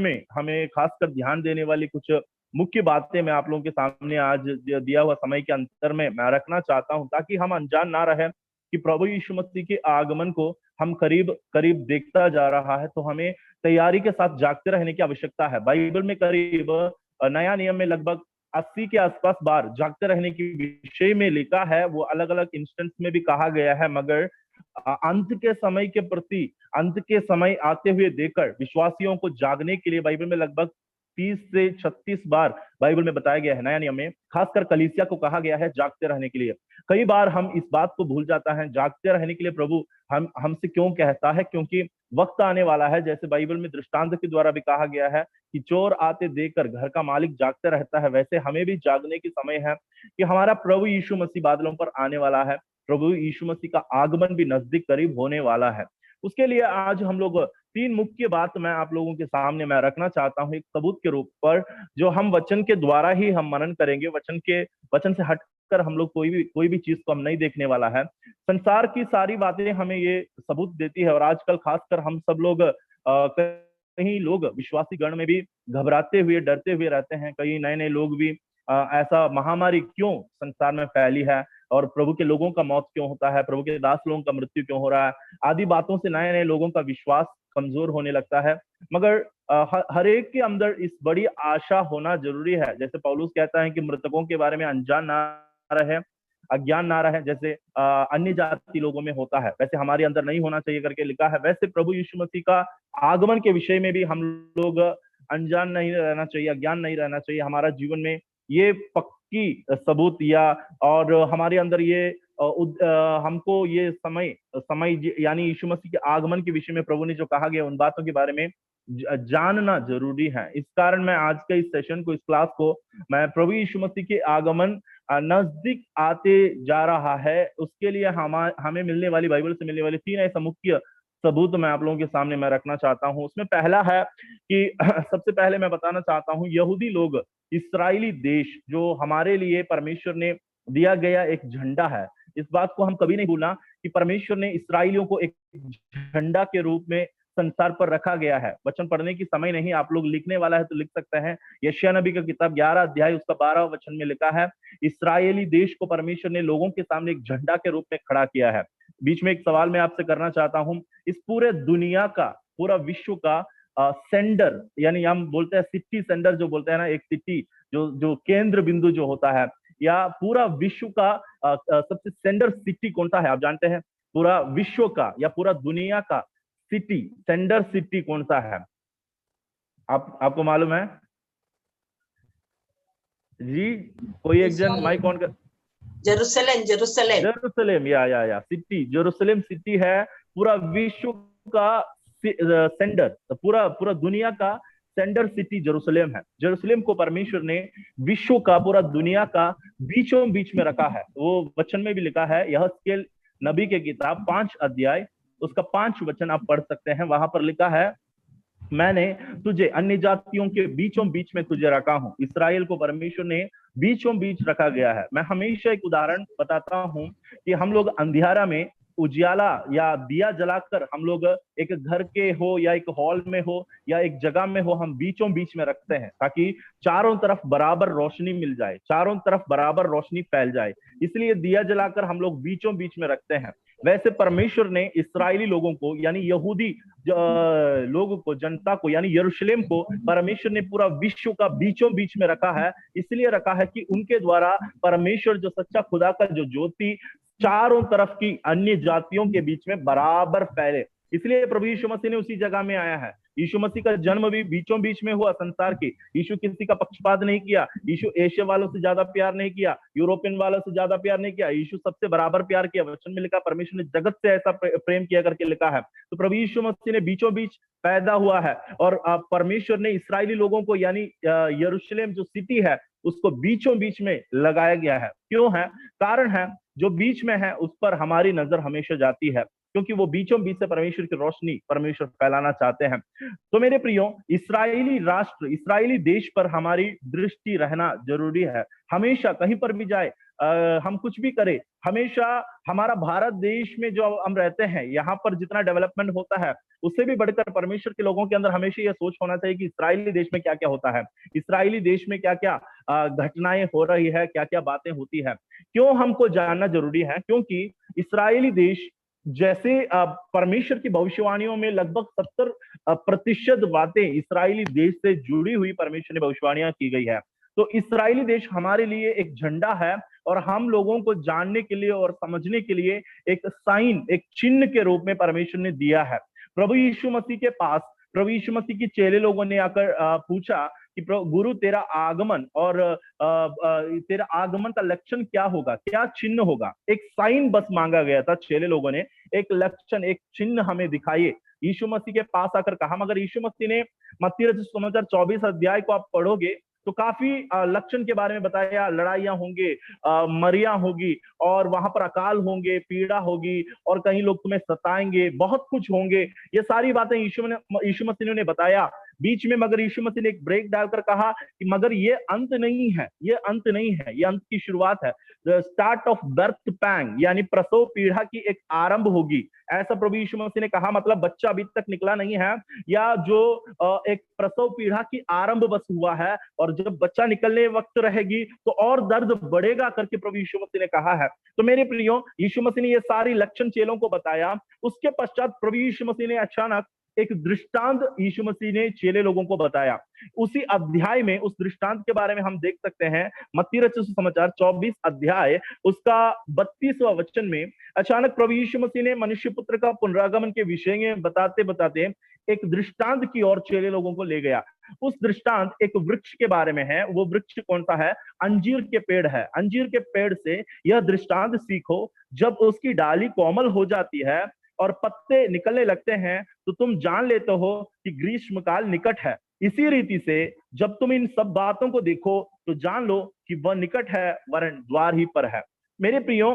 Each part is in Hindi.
में हमें खासकर ध्यान देने वाली कुछ मुख्य बातें मैं आप लोगों के सामने आज दिया हुआ समय के अंतर में मैं रखना चाहता हूं, ताकि हम अनजान ना रहे कि प्रभु यीशु मसीह के आगमन को हम करीब करीब देखता जा रहा है। तो हमें तैयारी के साथ जागते रहने की आवश्यकता है। बाइबल में करीब नया नियम में लगभग 80 के आसपास बार जागते रहने के विषय में लिखा है। वो अलग अलग इंस्टेंस में भी कहा गया है, मगर अंत के समय के प्रति, अंत के समय आते हुए देखकर विश्वासियों को जागने के लिए बाइबल में लगभग 30 से 36 बार बाइबल में बताया गया है। नया नियम में खासकर कलीसिया को कहा गया है जागते रहने के लिए। कई बार हम इस बात को भूल जाता है, जागते रहने के लिए प्रभु हमसे क्यों कहता है, क्योंकि वक्त आने वाला है, जैसे बाइबल में दृष्टांत के द्वारा भी कहा गया है कि चोर आते देखकर घर का मालिक जागते रहता है। वैसे हमें भी जागने की समय है कि हमारा प्रभु यीशु मसीह बादलों पर आने वाला है। प्रभु यीशु मसीह का आगमन भी नजदीक करीब होने वाला है। उसके लिए आज हम लोग तीन मुख्य बात मैं आप लोगों के सामने मैं रखना चाहता हूं एक सबूत के रूप पर, जो हम वचन के द्वारा ही हम मनन करेंगे। वचन से हटकर हम लोग कोई भी चीज को हम नहीं देखने वाला है। संसार की सारी बातें हमें ये सबूत देती है, और आजकल खासकर हम सब लोग कहीं लोग विश्वासी गण में भी घबराते हुए डरते हुए रहते हैं। कई नए नए लोग भी ऐसा महामारी क्यों संसार में फैली है, और प्रभु के लोगों का मौत क्यों होता है, प्रभु के दास लोगों का मृत्यु क्यों हो रहा है, आदि बातों से नए नए लोगों का विश्वास कमजोर होने लगता है। मगर हर एक के अंदर इस बड़ी आशा होना जरूरी है। जैसे पौलुस कहता है कि मृतकों के बारे में अनजान ना रहे, अज्ञान ना रहे, जैसे अन्य जाति लोगों में होता है वैसे हमारे अंदर नहीं होना चाहिए करके लिखा है। वैसे प्रभु यीशु मसीह का आगमन के विषय में भी हम लोग अनजान नहीं रहना चाहिए, अज्ञान नहीं रहना चाहिए। हमारा जीवन में ये पक्की सबूत या और हमारे अंदर ये हमको ये समय समय यानी यीशु मसीह के आगमन के विषय में प्रभु ने जो कहा गया उन बातों के बारे में जानना जरूरी है। इस कारण मैं आज के इस सेशन को, इस क्लास को मैं प्रभु यीशु मसीह के आगमन नजदीक आते जा रहा है उसके लिए हमें मिलने वाली, बाइबल से मिलने वाली तीन ऐसा मुख्य सबूत मैं आप लोगों के सामने मैं रखना चाहता हूं। उसमें पहला है कि सबसे पहले मैं बताना चाहता हूं, यहूदी लोग, इस्राएली देश जो हमारे लिए परमेश्वर ने दिया गया एक झंडा है। इस बात को हम कभी नहीं भूलना कि परमेश्वर ने इसराइलियों को एक झंडा के रूप में संसार पर रखा गया है। वचन पढ़ने की समय नहीं, आप लोग लिखने वाला है तो लिख सकते हैं। यशायाह नबी का किताब 11 अध्याय उसका 12 वचन में लिखा है, इसराइली देश को परमेश्वर ने लोगों के सामने एक झंडा के रूप में खड़ा किया है। बीच में एक सवाल मैं आपसे करना चाहता हूं, इस पूरे दुनिया का, पूरा विश्व का सेंडर, यानी हम बोलते हैं सिटी सेंडर, जो बोलते हैं ना, एक सिटी जो जो केंद्र बिंदु जो होता है, या पूरा विश्व का सबसे सेंडर सिटी कौन सा है आप जानते हैं? पूरा विश्व का या पूरा दुनिया का सिटी, सेंडर सिटी कौन सा है? आपको मालूम है जी? कोई एक जन माइक ऑन कर। जेरूसलम जेरूसलम जेरूसलम, या सिटी, जेरूसलम सिटी है पूरा विश्व का सेंडर, पूरा पूरा दुनिया का सेंडर सिटी जेरूसलम है। जेरूसलम को परमेश्वर ने विश्व का, पूरा दुनिया का बीचों बीच में रखा है। वो वचन में भी लिखा है, यहेजकेल नबी के किताब 5 अध्याय उसका 5 वचन आप पढ़ सकते हैं। वहां पर लिखा है, मैंने तुझे अन्य जातियों के बीचों बीच में तुझे रखा हूं। इसराइल को परमेश्वर ने बीचों बीच रखा गया है। मैं हमेशा एक उदाहरण बताता हूं कि हम लोग अंधियारा में उजियाला या दिया जलाकर हम लोग एक घर के हो या एक हॉल में हो या एक जगह में हो, हम बीचों बीच में रखते हैं ताकि चारों तरफ बराबर रोशनी मिल जाए, चारों तरफ बराबर रोशनी फैल जाए। इसलिए दिया जलाकर हम लोग बीचों बीच में रखते हैं। वैसे परमेश्वर ने इसराइली लोगों को, यानी यहूदी लोगों को, जनता को, यानी यरूशलेम को परमेश्वर ने पूरा विश्व का बीचों बीच में रखा है। इसलिए रखा है कि उनके द्वारा परमेश्वर जो सच्चा खुदा का जो ज्योति चारों तरफ की अन्य जातियों के बीच में बराबर फैले। इसलिए प्रभु यीशु मसीह ने उसी जगह में आया है। यीशु मसीह का जन्म भी बीचों बीच में हुआ संसार के। यीशु किसी का पक्षपात नहीं किया। यीशु एशिया वालों से ज्यादा प्यार नहीं किया, यूरोपियन वालों से ज्यादा प्यार नहीं किया। यीशु सबसे बराबर प्यार किया। वचन में लिखा, परमेश्वर ने जगत से ऐसा प्रेम किया करके लिखा है। तो प्रभु यीशु मसीह ने बीचों बीच पैदा हुआ है, और परमेश्वर ने इसराइली लोगों को, यानी यरूशलेम जो सिटी है उसको बीचों बीच में लगाया गया है। क्यों है? कारण है, जो बीच में है उस पर हमारी नजर हमेशा जाती है। क्योंकि वो बीचों बीच से परमेश्वर की रोशनी परमेश्वर फैलाना चाहते हैं। तो मेरे प्रियो, इस्राएली राष्ट्र, इस्राएली देश पर हमारी दृष्टि रहना जरूरी है। हमेशा कहीं पर भी जाए, हम कुछ भी करें, हमेशा हमारा भारत देश में जो हम रहते हैं, यहाँ पर जितना डेवलपमेंट होता है उससे भी बढ़कर परमेश्वर के लोगों के अंदर हमेशा यह सोच होना चाहिए कि इस्राएली देश में क्या क्या होता है, इस्राएली देश में क्या क्या घटनाएं हो रही है, क्या क्या बातें होती है। क्यों हमको जानना जरूरी है? क्योंकि इस्राएली देश जैसे परमेश्वर की भविष्यवाणियों में लगभग 70% बातें इस्राएली देश से जुड़ी हुई परमेश्वर ने भविष्यवाणियां की गई है। तो इस्राएली देश हमारे लिए एक झंडा है, और हम लोगों को जानने के लिए और समझने के लिए एक साइन, एक चिन्ह के रूप में परमेश्वर ने दिया है। प्रभु यीशु मसीह के पास प्रभु यीशु मसीह के चेले लोगों ने आकर पूछा कि गुरु तेरा आगमन और तेरा आगमन का लक्षण क्या होगा, क्या चिन्ह होगा? एक साइन बस मांगा गया था चेले लोगों ने, एक लक्षण, एक चिन्ह हमें दिखाइए। यीशु मसीह के पास आकर कहा, मगर यीशु मसीह ने मत्ती रचित सुसमाचार 24 अध्याय को आप पढ़ोगे तो काफी लक्षण के बारे में बताया। लड़ाइयां होंगे, मरियां होगी, और वहां पर अकाल होंगे, पीड़ा होगी, और कहीं लोग तुम्हें सताएंगे, बहुत कुछ होंगे। ये सारी बातें यीशु मसीह ने बताया बीच में। मगर यीशु मसीह ने एक ब्रेक डालकर कहा कि मगर ये अंत नहीं है, ये अंत नहीं है, ये अंत की शुरुआत है। द स्टार्ट ऑफ बर्थ पैंग, यानी प्रसव पीड़ा की एक आरंभ होगी, ऐसा प्रभु यीशु मसीह ने कहा। मतलब बच्चा अभी तक निकला नहीं है, या जो एक प्रसव पीड़ा की आरंभ बस हुआ है, और जब बच्चा निकलने वक्त रहेगी तो और दर्द बढ़ेगा करके प्रभु यीशु मसीह ने कहा है। तो मेरे प्रियो, यीशु मसीह ने ये सारी लक्षण चेलों को बताया। उसके पश्चात प्रभु यीशु मसीह ने अचानक एक दृष्टांत यीशु मसीह ने चेले लोगों को बताया। उसी अध्याय में उस दृष्टांत के बारे में हम देख सकते हैं, मत्ती रचित सुसमाचार 24 अध्याय उसका 32वां वचन में अचानक प्रभु यीशु मसीह ने मनुष्य पुत्र का पुनरागमन के विषय में बताते बताते एक दृष्टांत की ओर चेले लोगों को ले गया। उस दृष्टांत एक वृक्ष के बारे में है। वो वृक्ष कौन सा है? अंजीर के पेड़ है। अंजीर के पेड़ से यह दृष्टांत सीखो, जब उसकी डाली कोमल हो जाती है और पत्ते निकलने लगते हैं तो तुम जान लेते हो कि ग्रीष्मकाल निकट है। इसी रीति से जब तुम इन सब बातों को देखो तो जान लो कि वह निकट है, वरन द्वार ही पर है। मेरे प्रियो,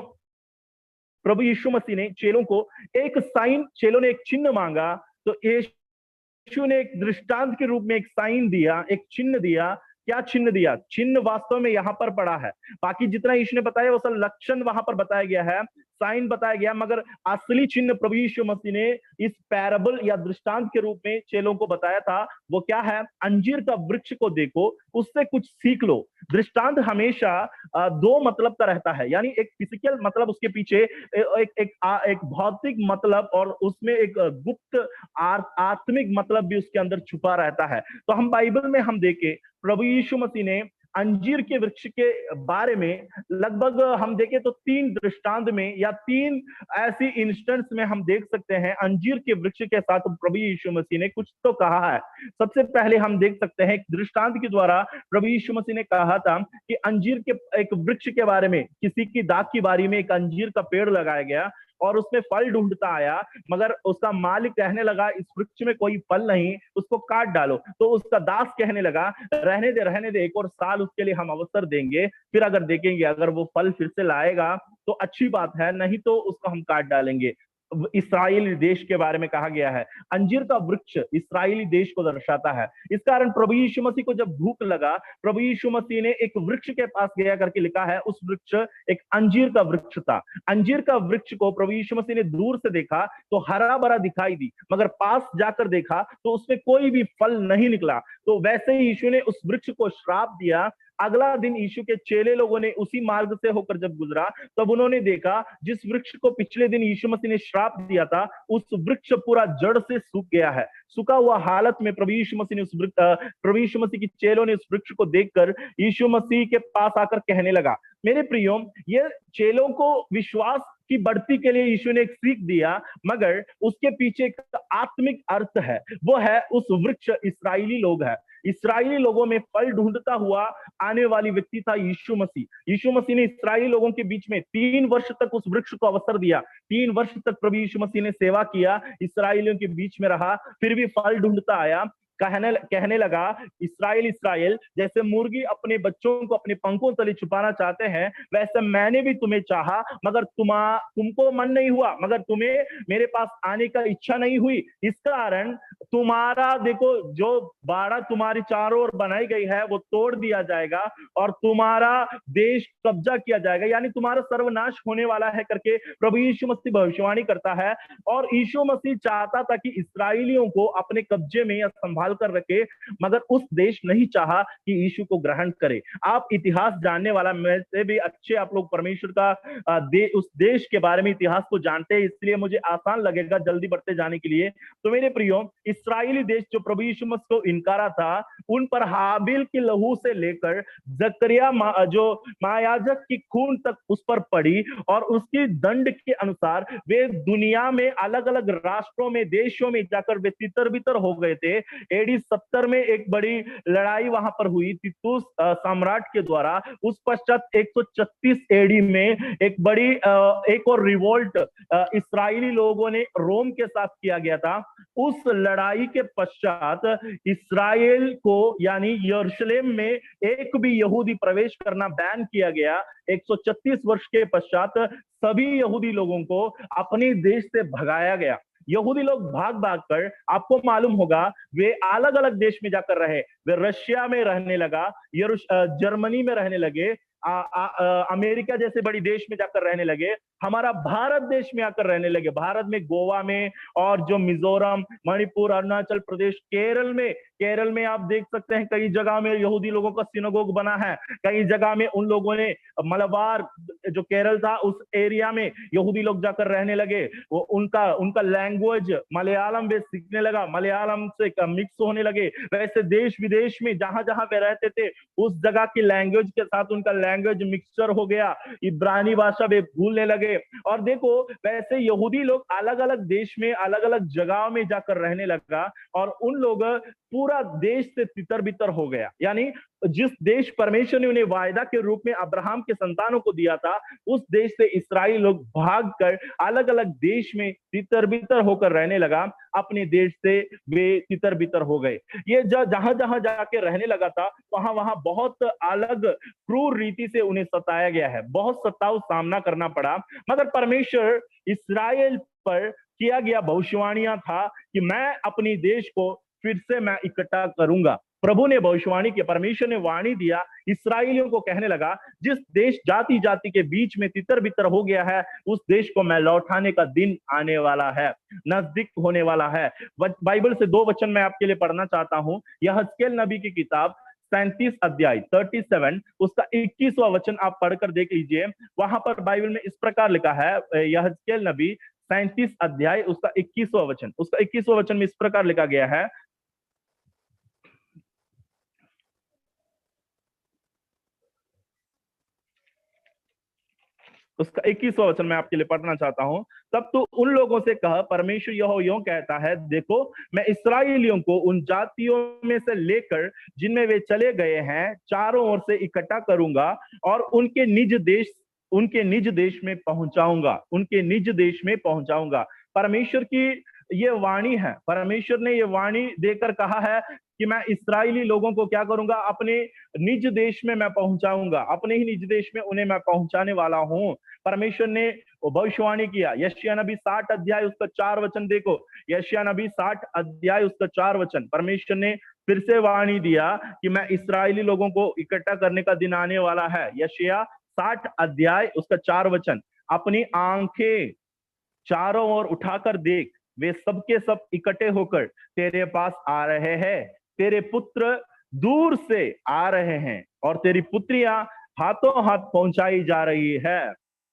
प्रभु यीशु मसीह ने चेलों को एक साइन, चेलों ने एक चिन्ह मांगा, तो यीशु ने एक दृष्टांत के रूप में एक साइन दिया, एक चिन्ह दिया। क्या चिन्ह दिया? चिन्ह वास्तव में यहाँ पर पड़ा है। बाकी जितना यीशु ने बताया वो सब लक्षण वहां पर बताया गया है, साइन बताया गया, मगर असली चिन्ह प्रभु यीशु मसीह ने इस पैराबल या दृष्टांत के रूप में चेलों को बताया था। वो क्या है? अंजीर का वृक्ष को देखो, उससे कुछ सीख लो। दृष्टांत हमेशा दो मतलब का रहता है, यानी एक फिजिकल मतलब, उसके पीछे एक भौतिक मतलब, और उसमें एक गुप्त आत्मिक मतलब भी उसके अंदर छुपा रहता है। तो हम बाइबल में हम देखें, प्रभु यीशु मसीह ने अंजीर के वृक्ष के बारे में लगभग हम देखें तो 3 दृष्टांत में या 3 ऐसी इंस्टेंस में हम देख सकते हैं अंजीर के वृक्ष के साथ प्रभु यीशु मसीह ने कुछ तो कहा है। सबसे पहले हम देख सकते हैं दृष्टांत के द्वारा प्रभु यीशु मसीह ने कहा था कि अंजीर के एक वृक्ष के बारे में, किसी की दाख की बारी में एक अंजीर का पेड़ लगाया गया और उसमें फल ढूंढता आया, मगर उसका मालिक कहने लगा इस वृक्ष में कोई फल नहीं, उसको काट डालो। तो उसका दास कहने लगा रहने दे, एक और साल उसके लिए हम अवसर देंगे, फिर अगर देखेंगे अगर वो फल फिर से लाएगा तो अच्छी बात है, नहीं तो उसको हम काट डालेंगे। इस्राएली देश के बारे में कहा गया है। अंजीर का वृक्ष इस्राएली देश को दर्शाता है। इस कारण प्रभु यीशु मसीह को जब भूख लगा, प्रभु यीशु मसीह ने एक वृक्ष के पास गया करके लिखा है। उस वृक्ष एक अंजीर का वृक्ष था। अंजीर का वृक्ष को प्रभु यीशु मसीह ने दूर से देखा तो हरा भरा दिखाई दी, मगर पास जाकर देखा तो उसमें कोई भी फल नहीं निकला। तो वैसे ही यीशु ने उस वृक्ष को श्राप दिया। अगला दिन यीशु के चेले लोगों ने उसी मार्ग से होकर जब गुजरा तब उन्होंने देखा जिस वृक्ष को पिछले दिन यीशु मसीह ने श्राप दिया था, उस वृक्ष पूरा जड़ से सूख गया है। सूखा हुआ हालत में प्रभु यीशु मसीह के चेलों ने उस वृक्ष को देखकर यीशु मसीह के पास आकर कहने लगा। मेरे प्रियो, ये चेलों को विश्वास की बढ़ती के लिए यीशु ने एक सीख दिया, मगर उसके पीछे एक आत्मिक अर्थ है। वो है उस वृक्ष इस्राएली लोग है। इस्राएली लोगों में फल ढूंढता हुआ आने वाली व्यक्ति था यीशु मसीह। यीशु मसीह ने इस्राएली लोगों के बीच में 3 वर्ष तक उस वृक्ष को अवसर दिया। 3 वर्ष तक प्रभु यीशु मसीह ने सेवा किया, इस्राएलियों के बीच में रहा, फिर भी फल ढूंढता आया। कहने लगा, इस्राएल इस्राएल, जैसे मुर्गी अपने बच्चों को अपने पंखों तले छुपाना चाहते हैं, वैसे मैंने भी तुम्हें चाहा, मगर तुमको मन नहीं हुआ, मगर तुम्हें मेरे पास आने का इच्छा नहीं हुई। इस कारण तुम्हारा, देखो, जो बाड़ा तुम्हारी चारों ओर बनाई गई है वो तोड़ दिया जाएगा और तुम्हारा देश कब्जा किया जाएगा, यानी तुम्हारा सर्वनाश होने वाला है करके प्रभु यीशु मसीह भविष्यवाणी करता है। और यीशु मसीह चाहता था कि इसराइलियों को अपने कब्जे में या संभाल कर रखे, मगर उस देश नहीं चाहा कि यीशु को ग्रहण करे। आप इतिहास जानने वाला में से भी अच्छे आप लोग परमेश्वर का उस देश के बारे में इतिहास को जानते हैं, इसलिए मुझे आसान लगेगा जल्दी बढ़ते जाने के लिए। तो मेरे प्रियो, इस्राएली देश जो प्रभु यीशु मसीह को इनकारा था, उन पर हाबिल की लहू से लेकर जकरिया जो महायाजक की खून तक उस पर पड़ी, और उसकी दंड के अनुसार वे दुनिया में अलग अलग राष्ट्रों में, देशों में जाकर वे तितर बितर हो गए थे। एडी 70 में एक बड़ी लड़ाई वहां पर हुई तीतुस सम्राट के द्वारा। उस पश्चात 136 एडी में एक बड़ी एक और रिवोल्ट इस्राएली लोगों ने रोम के साथ किया गया था। उस लड़ाई के पश्चात इस्राएल को, यानी यरूशलेम में एक भी यहूदी प्रवेश करना बैन किया गया। 136 वर्ष के पश्चात सभी यहूदी लोगों को अपने देश से भगाया गया। यहूदी लोग भाग भाग कर, आपको मालूम होगा, वे अलग अलग देश में जाकर रहे। वे रशिया में रहने लगा, जर्मनी में रहने लगे, अमेरिका जैसे बड़ी देश में जाकर रहने लगे, हमारा भारत देश में आकर रहने लगे। भारत में गोवा में, और जो मिजोरम, मणिपुर, अरुणाचल प्रदेश, केरल में आप देख सकते हैं कई जगह में यहूदी लोगों का सिनेगोग बना है। कई जगह में उन लोगों ने, मलबार जो केरल था उस एरिया में यहूदी लोग जाकर रहने लगे। वो उनका लैंग्वेज मलयालम वे सीखने लगा, मलयालम से मिक्स होने लगे। वैसे देश विदेश में जहां जहां वे रहते थे उस जगह की लैंग्वेज के साथ उनका लैंग्वेज मिक्सचर हो गया, इब्रानी भाषा वे भूलने लगे। और देखो, वैसे यहूदी लोग अलग अलग देश में, अलग अलग जगहों में जाकर रहने लगा, और उन लोग पूरा देश से तितर बितर हो गया। यानी जिस देश परमेश्वर ने उन्हें वायदा के रूप में अब्राहम के संतानों को दिया था, उस देश से इस्राएल लोग भागकर अलग अलग देश में तितर बितर होकर रहने लगा। अपने देश से वे तितर बितर हो गए। ये जहां जहां जाके रहने लगा था, वहां वहां बहुत अलग क्रूर रीति से उन्हें सताया गया है, बहुत सताव सामना करना पड़ा। मगर परमेश्वर इस्राएल पर किया गया भविष्यवाणियां था कि मैं अपनी देश को फिर से मैं इकट्ठा करूंगा। प्रभु ने भविष्यवाणी की, परमेश्वर ने वाणी दिया, इस्राएलियों को कहने लगा, जिस देश जाति जाति के बीच में तितर बितर हो गया है, उस देश को मैं लौटाने का दिन आने वाला है, नजदीक होने वाला है। बाइबल से 2 वचन मैं आपके लिए पढ़ना चाहता हूं। यहजकेल नबी की किताब 37 अध्याय 37 उसका 21वां वचन आप पढ़कर देख लीजिए। वहां पर बाइबल में इस प्रकार लिखा है, यहजकेल नबी 37 अध्याय उसका 21वां वचन, उसका 21वां वचन में इस प्रकार लिखा गया है, उसका 21वां वचन मैं आपके लिए पढ़ना चाहता हूं। तब तो उन लोगों से कहा, परमेश्वर यहोवा यूं कहता है, देखो मैं इस्राएलियों को उन जातियों में से लेकर जिनमें वे चले गए हैं चारों ओर से इकट्ठा करूंगा और उनके निज देश में पहुंचाऊंगा, उनके निज देश में पहुंचाऊंगा। परमेश्वर की ये वाणी है, परमेश्वर ने ये वाणी देकर कहा है कि मैं इस्राएली लोगों को क्या करूंगा, अपने निज देश में मैं पहुंचाऊंगा, अपने ही निज देश में उन्हें मैं पहुंचाने वाला हूं। परमेश्वर ने भविष्यवाणी किया। यशायाह नबी 60 अध्याय उसका 4 वचन देखो, यशायाह नबी 60 अध्याय उसका 4 वचन, परमेश्वर ने फिर से वाणी दिया कि मैं इस्राएली लोगों को इकट्ठा करने का दिन आने वाला है। यशायाह 60 अध्याय उसका 4 वचन, अपनी आंखें चारों ओर उठाकर देख, वे सबके सब इकट्ठे होकर तेरे पास आ रहे हैं, तेरे पुत्र दूर से आ रहे हैं और तेरी पुत्रियां हाथों हाथ पहुंचाई जा रही है।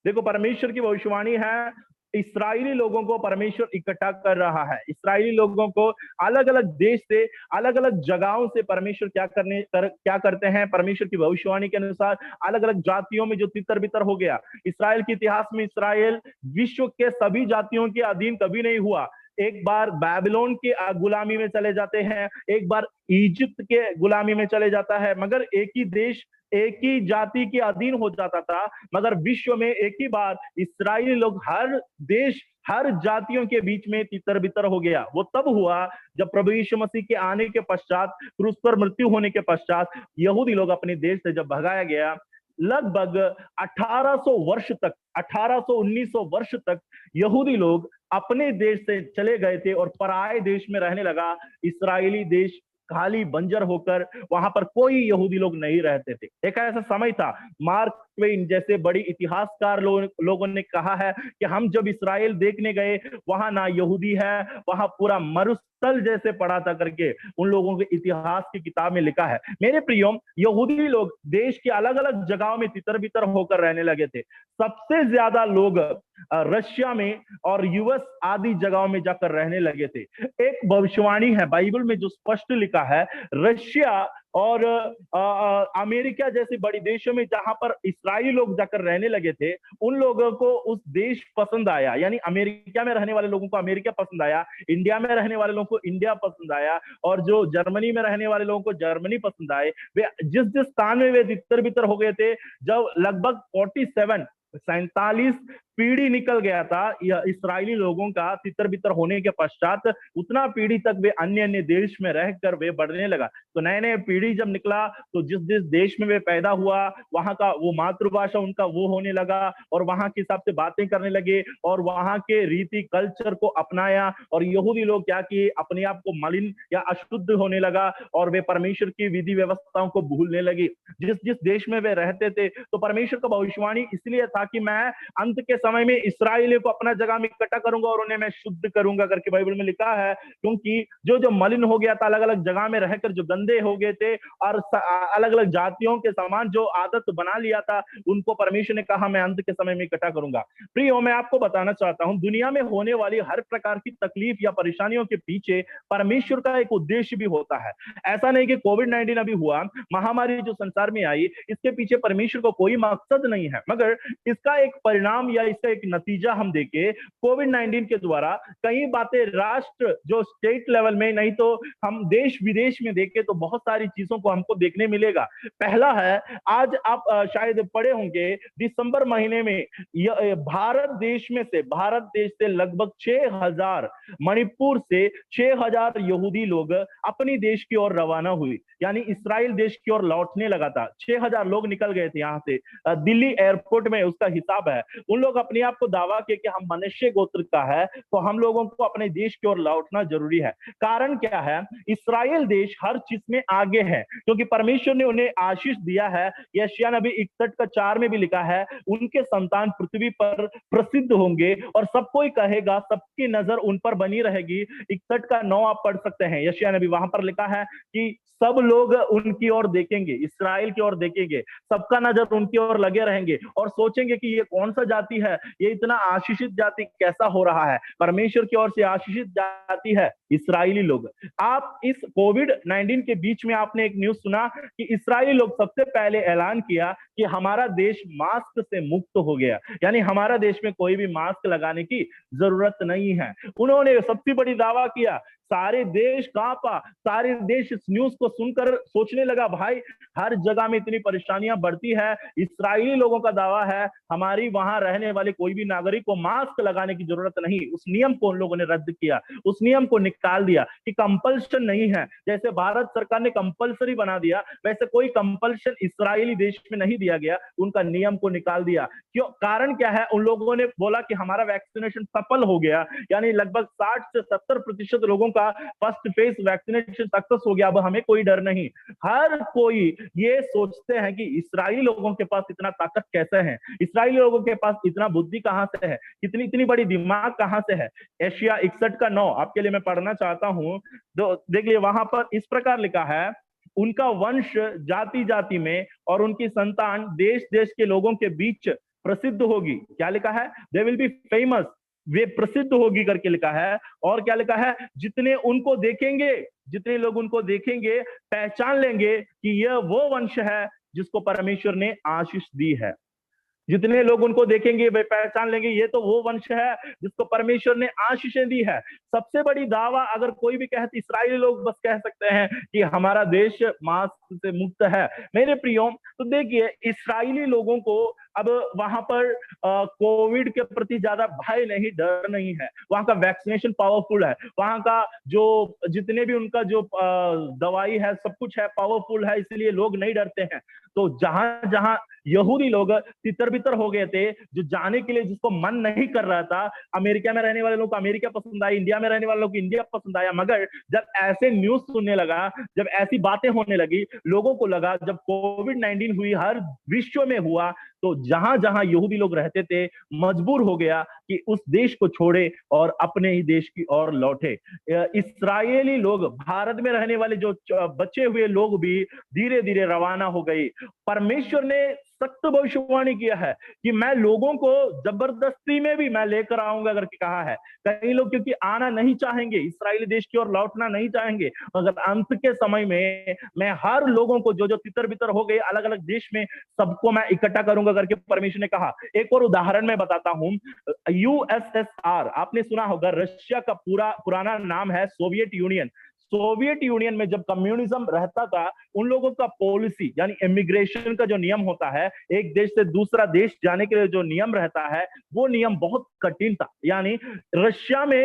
देखो, परमेश्वर की भविष्यवाणी है, इस्राएली लोगों को परमेश्वर इकट्ठा कर रहा है। इस्राएली लोगों को अलग अलग देश से, अलग अलग जगहों से परमेश्वर क्या करते हैं, परमेश्वर की भविष्यवाणी के अनुसार अलग अलग जातियों में जो तितर बितर हो गया। इस्राएल के इतिहास में इस्राएल विश्व के सभी जातियों के अधीन कभी नहीं हुआ। एक बार बैबिलोन के गुलामी में चले जाते हैं, एक बार इजिप्ट के गुलामी में चले जाता है, मगर एक ही देश एक ही जाति के अधीन हो जाता था। मगर विश्व में एक ही बार इस्राएली लोग हर देश हर जातियों के बीच में तितर बितर हो गया। वो तब हुआ जब प्रभु यीशु मसीह के आने के पश्चात, क्रूस पर मृत्यु होने के पश्चात यहूदी लोग अपने देश से जब भगाया गया, लगभग 1800 वर्ष तक, 1800-1900 वर्ष तक यहूदी लोग अपने देश से चले गए थे और पराये देश में रहने लगा। इस्राएली देश खाली बंजर होकर वहां पर कोई यहूदी लोग नहीं रहते थे। एक ऐसा समय था, मार्क ट्वेन जैसे बड़ी इतिहासकार लोगों ने कहा है कि हम जब इस्राएल देखने गए, वहां ना यहूदी है, वहां पूरा मरुस्थल जैसे पड़ा था करके उन लोगों के इतिहास की किताब में लिखा है। मेरे प्रियो, यहूदी लोग देश के अलग अलग जगहों में तितर बितर होकर रहने लगे थे। सबसे ज्यादा लोग रशिया में और यूएस आदि जगहों में जाकर रहने लगे थे। एक भविष्यवाणी है बाइबल में जो स्पष्ट लिखा है, रशिया और अमेरिका जैसे बड़े देशों में जहां पर इस्राएली लोग जाकर रहने लगे थे, उन लोगों को उस देश पसंद आया। यानी अमेरिका में रहने वाले लोगों को अमेरिका पसंद आया, इंडिया में रहने वाले लोगों को इंडिया पसंद आया, और जो जर्मनी में रहने वाले लोगों को जर्मनी पसंद आए। वे जिस जिस स्थान में वे तितर बितर हो गए थे, जब लगभग 47 पीढ़ी निकल गया था इस्राएली लोगों का तितर बितर होने के पश्चात, उतना पीढ़ी तक वे अन्य अन्य देश में रहकर वे बढ़ने लगा। तो नए नए पीढ़ी जब निकला, तो जिस जिस देश में वे पैदा हुआ, वहां का वो मातृभाषा उनका वो होने लगा, और वहां के हिसाब से बातें करने लगे, और वहां के रीति कल्चर को अपनाया। और यहूदी लोग क्या किए, अपने आप को मलिन या अशुद्ध होने लगा, और वे परमेश्वर की विधि व्यवस्थाओं को भूलने लगे। जिस जिस देश में वे रहते थे, तो परमेश्वर का भविष्यवाणी इसलिए था कि मैं अंत के समय में इस्राएलियों को अपना जगह में इकट्ठा करूंगा और उन्हें मैं शुद्ध करूंगा करके बाइबल में लिखा है। क्योंकि जो जो मलिन हो गया था, अलग अलग जगह में रहकर जो गंदे हो गए थे और अलग अलग जातियों के समान जो आदत बना लिया था, उनको परमेश्वर ने कहा मैं अंत के समय में इकट्ठा करूंगा। प्रियो, मैं आपको बताना चाहता हूं, दुनिया में होने वाली हर प्रकार की तकलीफ या परेशानियों के पीछे परमेश्वर का एक उद्देश्य भी होता है। ऐसा नहीं कि कोविड-19 अभी हुआ, महामारी जो संसार में आई, इसके पीछे परमेश्वर को कोई मकसद नहीं है, मगर इसका एक परिणाम या इसका एक नतीजा हम देखें, कोविड-19 के द्वारा कई बातें राष्ट्र जो स्टेट लेवल में, नहीं तो हम देश विदेश में देखें तो बहुत सारी चीजों को हमको देखने मिलेगा। पहला है, आज आप शायद पढ़े होंगे, दिसंबर महीने में भारत देश से लगभग 6000, मणिपुर से 6000 यहूदी लोग अपनी देश की ओर रवाना हुई, यानी इस्राएल देश की ओर लौटने लगा था। 6000 लोग निकल गए थे यहाँ से। दिल्ली एयरपोर्ट में उसका हिसाब है। उन लोग अपने आप को दावा किए कि हम मनुष्य गोत्र का है, तो हम लोगों को अपने देश की ओर लौटना जरूरी है। कारण क्या है? इस्राएल देश हर चीज में आगे है, क्योंकि परमेश्वर ने उन्हें आशीष दिया है। यशायाह नबी 61:4 में भी लिखा है, उनके संतान पृथ्वी पर प्रसिद्ध होंगे और सब कोई कहेगा, सबकी नजर उन पर बनी रहेगी। 61:9 आप पढ़ सकते हैं। यशायाह नबी, वहां पर लिखा है कि सब लोग उनकी ओर देखेंगे, इस्राएल की ओर देखेंगे, सबका नजर उनकी ओर लगे रहेंगे और सोचेंगे कि ये कौन सा जाति है, ये इतना आशीषित जाति कैसा हो रहा है। परमेश्वर की ओर से आशीषित जाति है इस्राएली लोग। आप इस कोविड-19 के बीच में आपने एक न्यूज सुना कि इस्राएली लोग सबसे पहले ऐलान किया कि हमारा देश मास्क से मुक्त हो गया, यानी हमारा देश में कोई भी मास्क लगाने की जरूरत नहीं है। उन्होंने सबसे बड़ी दावा किया, सारे देश कांपा, सारे देश इस न्यूज को सुनकर सोचने लगा, भाई हर जगह में इतनी परेशानियां बढ़ती है। इस्राएली लोगों का दावा है, हमारी वहां रहने वाले कोई भी नागरिक को मास्क लगाने की जरूरत नहीं। उस नियम को उन लोगों ने रद्द किया, उस नियम को निकाल दिया कि कंपल्शन नहीं है। जैसे भारत सरकार ने कंपल्सरी बना दिया, वैसे कोई कंपल्शन इस्राएली देश में नहीं दिया गया, उनका नियम को निकाल दिया। क्यों? कारण क्या है? उन लोगों ने बोला कि हमारा वैक्सीनेशन सफल हो गया, यानी लगभग 60 से 70% लोगों का फर्स्ट फेज वैक्सीनेशन सक्सेस हो गया, अब हमें कोई डर नहीं। हर कोई ये सोचते हैं कि इस्राएली लोगों के पास इतना ताकत कैसे है, इस्राएली लोगों के पास इतना बुद्धि कहां से है, इतनी इतनी बड़ी दिमाग कहां से है। यशायाह 61:9 आपके लिए मैं पढ़ना चाहता हूं। देखिए, वहां पर इस प्रकार लिखा है, उनका वंश जाति जाति में और उनकी संतान देश देश के लोगों के बीच प्रसिद्ध होगी। क्या लिखा है? दे विल बी फेमस, वे प्रसिद्ध होगी करके लिखा है। और क्या लिखा है? जितने उनको देखेंगे, जितने लोग उनको देखेंगे, पहचान लेंगे कि यह वो वंश है जिसको परमेश्वर ने आशीष दी है। जितने लोग उनको देखेंगे वे पहचान लेंगे ये तो वो वंश है जिसको परमेश्वर ने आशीषें दी है। सबसे बड़ी दावा अगर कोई भी कहे तो इस्राएली लोग बस कह सकते हैं कि हमारा देश मांस से मुक्त है। मेरे प्रियो, तो देखिए इस्राएली लोगों को अब वहां पर कोविड के प्रति ज्यादा भय नहीं, डर नहीं है। वहां का वैक्सीनेशन पावरफुल है, वहां का जो जितने भी उनका जो दवाई है सब कुछ है पावरफुल है, इसलिए लोग नहीं डरते हैं। तो जहां जहां यहूदी लोग तितर बितर हो गए थे, जो जाने के लिए जिसको मन नहीं कर रहा था, अमेरिका में रहने वाले लोग को अमेरिका पसंद आई, इंडिया में रहने वाले लोग को इंडिया पसंद आया, मगर जब ऐसे न्यूज सुनने लगा, जब ऐसी बातें होने लगी, लोगों को लगा जब कोविड-19 हुई, हर विश्व में हुआ, तो जहां जहां यहूदी लोग रहते थे मजबूर हो गया कि उस देश को छोड़े और अपने ही देश की ओर लौटे। इस्राएली लोग, भारत में रहने वाले जो बचे हुए लोग भी धीरे धीरे रवाना हो गए। परमेश्वर ने सख्त भविष्यवाणी किया है कि मैं लोगों को जबरदस्ती में भी मैं लेकर आऊंगा करके कहा है। कई लोग क्योंकि आना नहीं चाहेंगे, इस्राएली देश की ओर लौटना नहीं चाहेंगे, मगर अंत के समय में मैं हर लोगों को जो जो तितर बितर हो गए अलग अलग देश में, सबको मैं इकट्ठा करूंगा करके परमेश्वर ने कहा। एक और उदाहरण मैं बताता हूं, यूएसएसआर आपने सुना होगा, रशिया का पुराना नाम है सोवियत यूनियन। सोवियत यूनियन में जब कम्युनिज्म रहता था, उन लोगों का पॉलिसी यानी इमिग्रेशन का जो नियम होता है, एक देश से दूसरा देश जाने के लिए जो नियम रहता है, वो नियम बहुत कठिन था। यानी रशिया में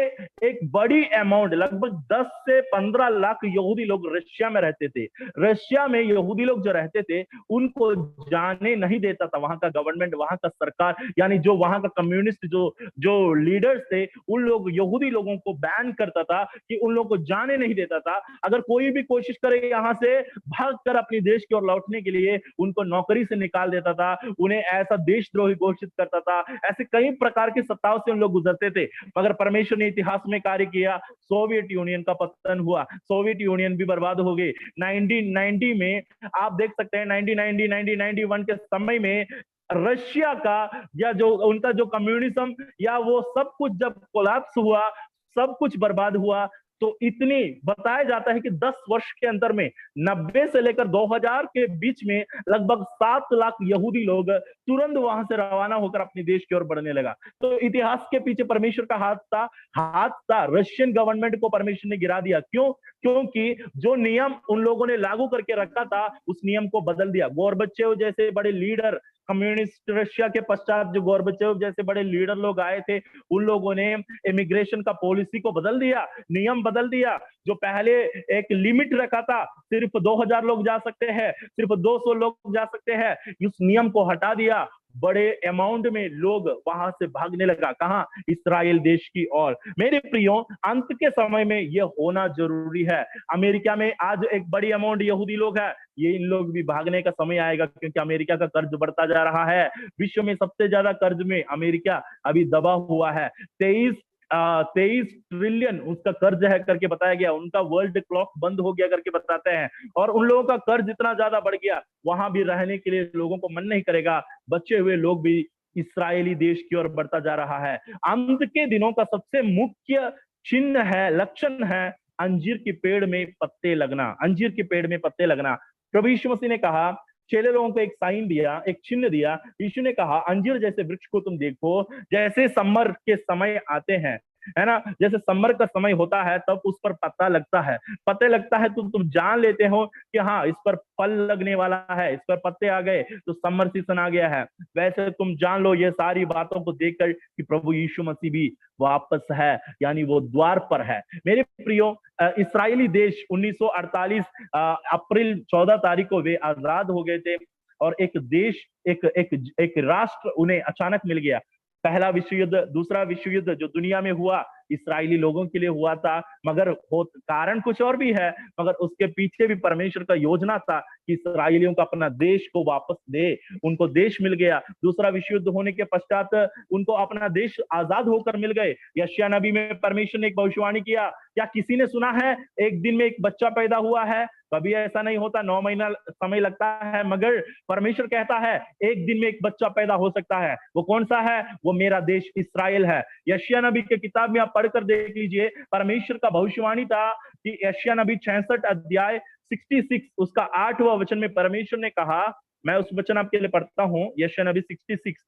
एक बड़ी अमाउंट, लगभग 10 से 15 लाख यहूदी लोग रशिया में रहते थे। रशिया में यहूदी लोग जो रहते थे उनको जाने नहीं देता था वहां का गवर्नमेंट, वहां का सरकार, यानी जो वहां का कम्युनिस्ट जो जो लीडर्स थे, उन लोग यहूदी लोगों को बैन करता था कि उन लोगों को जाने नहीं देता था। अगर कोई भी कोशिश करे यहाँ से भाग कर अपने देश की ओर लौटने के लिए, उनको नौकरी से निकाल देता था, उन्हें ऐसा देशद्रोही घोषित करता था। ऐसे कई प्रकार की सत्ताओं से उन लोग गुजरते थे, मगर परमेश्वर ने इतिहास में कार्य किया। सोवियत यूनियन का पतन हुआ, सोवियत यूनियन भी बर्बाद हो गई। 1990 में आप देख सकते हैं, 1990 1991 के समय में रशिया का या जो उनका जो कम्युनिज्म या वो सब कुछ जब कोलैप्स हुआ, सब कुछ बर्बाद हुआ, तो इतनी बताया जाता है कि 10 वर्ष के अंदर में 90 से लेकर 2000 के बीच में लगभग 7 लाख यहूदी लोग तुरंत वहां से रवाना होकर अपने देश की ओर बढ़ने लगा। तो इतिहास के पीछे परमेश्वर का हाथ था। रशियन गवर्नमेंट को परमेश्वर ने गिरा दिया। क्यों? क्योंकि जो नियम उन लोगों ने लागू करके रखा था, उस नियम को बदल दिया। गोर्बचेव जैसे बड़े लीडर, कम्युनिस्ट रशिया के पश्चात जो गोर्बचेव जैसे बड़े लीडर लोग आए थे, उन लोगों ने इमिग्रेशन का पॉलिसी को बदल दिया, नियम बदल दिया। जो पहले एक लिमिट रखा था, सिर्फ 2000 लोग जा सकते हैं, सिर्फ 200 लोग जा सकते हैं, उस नियम को हटा दिया। बड़े अमाउंट में लोग वहां से भागने लगा, कहां? इस्राएल देश की ओर। मेरे प्रियो, अंत के समय में यह होना जरूरी है। अमेरिका में आज एक बड़ी अमाउंट यहूदी लोग है, ये इन लोग भी भागने का समय आएगा, क्योंकि अमेरिका का कर्ज बढ़ता जा रहा है। विश्व में सबसे ज्यादा कर्ज में अमेरिका अभी दबा हुआ है। 23 ट्रिलियन उसका कर्ज है करके बताया गया। उनका वर्ल्ड क्लॉक बंद हो गया करके बताते हैं। और उन लोगों का कर्ज इतना ज्यादा बढ़ गया, वहां भी रहने के लिए लोगों को मन नहीं करेगा। बचे हुए लोग भी इस्राएली देश की ओर बढ़ता जा रहा है। अंत के दिनों का सबसे मुख्य चिन्ह है, लक्षण है, अंजीर के पेड़ में पत्ते लगना। अंजीर के पेड़ में पत्ते लगना। प्रभु यीशु मसीह ने कहा, चेले लोगों को एक साइन दिया, एक चिन्ह दिया। यीशु ने कहा, अंजीर जैसे वृक्ष को तुम देखो, जैसे समर के समय आते हैं, है ना, जैसे समर का समय होता है तब उस पर पत्ता लगता है, पत्ते लगता है तो तुम जान लेते हो कि हाँ इस पर फल लगने वाला है, इस पर पत्ते आ गए तो समर सीजन आ गया है। वैसे तुम जान लो ये सारी बातों को देखकर कि प्रभु यीशु मसीह भी वापस है, यानी वो द्वार पर है। मेरे प्रियो, इस्राएली देश 1948 अप्रैल 14 तारीख को वे आजाद हो गए थे, और एक देश, एक राष्ट्र उन्हें अचानक मिल गया। पहला विश्व युद्ध, दूसरा विश्व युद्ध जो दुनिया में हुआ, इस्राएली लोगों के लिए हुआ था, मगर कारण कुछ और भी है, मगर उसके पीछे भी परमेश्वर का योजना था कि इस्राएलियों को अपना देश को वापस दे। उनको देश मिल गया। दूसरा विश्व युद्ध होने के पश्चात उनको अपना देश आजाद होकर मिल गए। यशायाह नबी में परमेश्वर ने एक भविष्यवाणी किया, क्या किसी ने सुना है एक दिन में एक बच्चा पैदा हुआ है? कभी ऐसा नहीं होता, 9 महीना समय लगता है, मगर परमेश्वर कहता है एक दिन में एक बच्चा पैदा हो सकता है। वो कौन सा है? वो मेरा देश इस्राएल है। यशायाह नबी के किताब में आप पढ़कर देख लीजिए, परमेश्वर का भविष्यवाणी था कि यशायाह नबी 66 अध्याय 66 उसका 8वां वचन में परमेश्वर ने कहा मैं उस वचन आपके लिए पढ़ता हूं, यशायाह नबी 66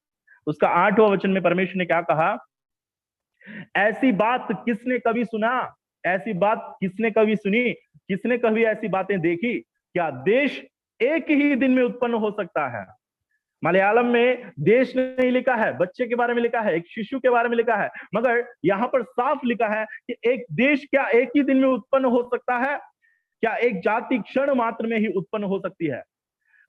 उसका 8वां वचन में परमेश्वर ने क्या कहा, ऐसी बात किसने कभी सुना, ऐसी बात किसने कभी सुनी, किसने कभी ऐसी बातें देखी, क्या देश एक ही दिन में उत्पन्न हो सकता है। मलयालम में देश नहीं लिखा है, बच्चे के बारे में लिखा है, एक शिशु के बारे में लिखा है, मगर यहां पर साफ लिखा है कि एक देश क्या एक ही दिन में उत्पन्न हो सकता है, क्या एक जाति क्षण मात्र में ही उत्पन्न हो सकती है।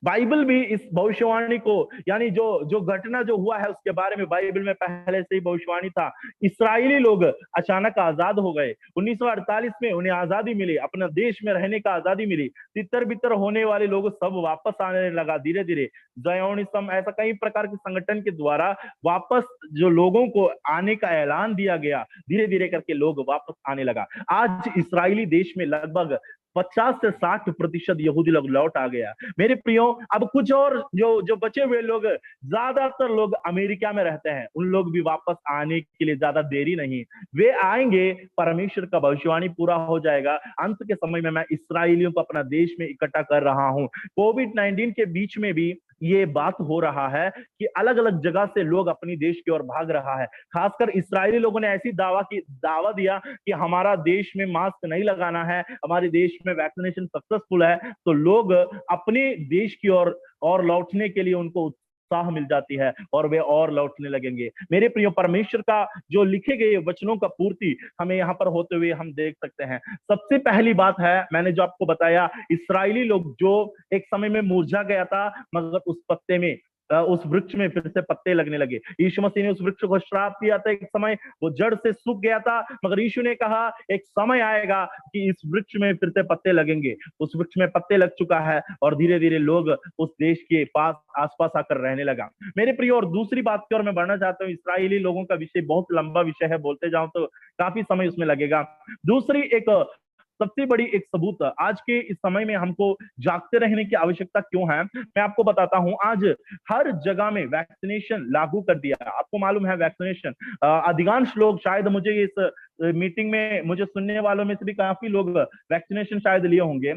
बाइबल भी इस भविष्यवाणी को, यानी जो जो घटना जो हुआ है उसके बारे में बाइबल में पहले से ही भविष्यवाणी था। इस्राएली लोग अचानक आजाद हो गए, 1948 में उन्हें आजादी मिली, अपना देश में रहने का आजादी मिली। तितर बितर होने वाले लोग सब वापस आने लगा धीरे धीरे। ज़योनिज्म ऐसा कई प्रकार के संगठन के द्वारा वापस जो लोगों को आने का ऐलान दिया गया, धीरे धीरे करके लोग वापस आने लगा। आज इस्राएली देश में लगभग 50 से 60% यहूदी लोग लौट आ गया। मेरे प्रियो, अब कुछ और जो जो बचे हुए लोग, ज्यादातर लोग अमेरिका में रहते हैं, उन लोग भी वापस आने के लिए ज्यादा देरी नहीं, वे आएंगे। परमेश्वर का भविष्यवाणी पूरा हो जाएगा। अंत के समय में मैं इसराइलियों को अपना देश में इकट्ठा कर रहा हूं। कोविड-19 के बीच में भी ये बात हो रहा है कि अलग अलग जगह से लोग अपनी देश की ओर भाग रहा है। खासकर इस्राएली लोगों ने ऐसी दावा दिया कि हमारा देश में मास्क नहीं लगाना है, हमारे देश में वैक्सीनेशन सक्सेसफुल है, तो लोग अपने देश की ओर और लौटने के लिए उनको उत्साह मिल जाती है और वे और लौटने लगेंगे। मेरे प्रियो, परमेश्वर का जो लिखे गए वचनों का पूर्ति हमें यहाँ पर होते हुए हम देख सकते हैं। सबसे पहली बात है, मैंने जो आपको बताया, इस्राएली लोग जो एक समय में मुरझा गया था, मगर उस पत्ते में उस वृक्ष में फिर से पत्ते लगने लगे। यीशु मसीह ने उस वृक्ष को श्राप दिया था, एक समय वो जड़ से सूख गया था, मगर यीशु ने कहा एक समय आएगा कि इस वृक्ष में फिर से पत्ते लगेंगे। उस वृक्ष में पत्ते लग चुका है और धीरे धीरे लोग उस देश के पास आसपास आकर रहने लगा। मेरे प्रिय, और दूसरी बात की ओर मैं बढ़ना चाहता हूँ। इस्राएली लोगों का विषय बहुत लंबा विषय है, बोलते जाऊं तो काफी समय उसमें लगेगा। दूसरी एक सबसे बड़ी एक सबूत आज के इस समय में हमको जागते रहने की आवश्यकता क्यों है, मैं आपको बताता हूं। आज हर जगह में वैक्सीनेशन लागू कर दिया। आपको मालूम है वैक्सीनेशन, अधिकांश लोग, शायद मुझे इस मीटिंग में मुझे सुनने वालों में से भी काफी लोग वैक्सीनेशन शायद लिए होंगे।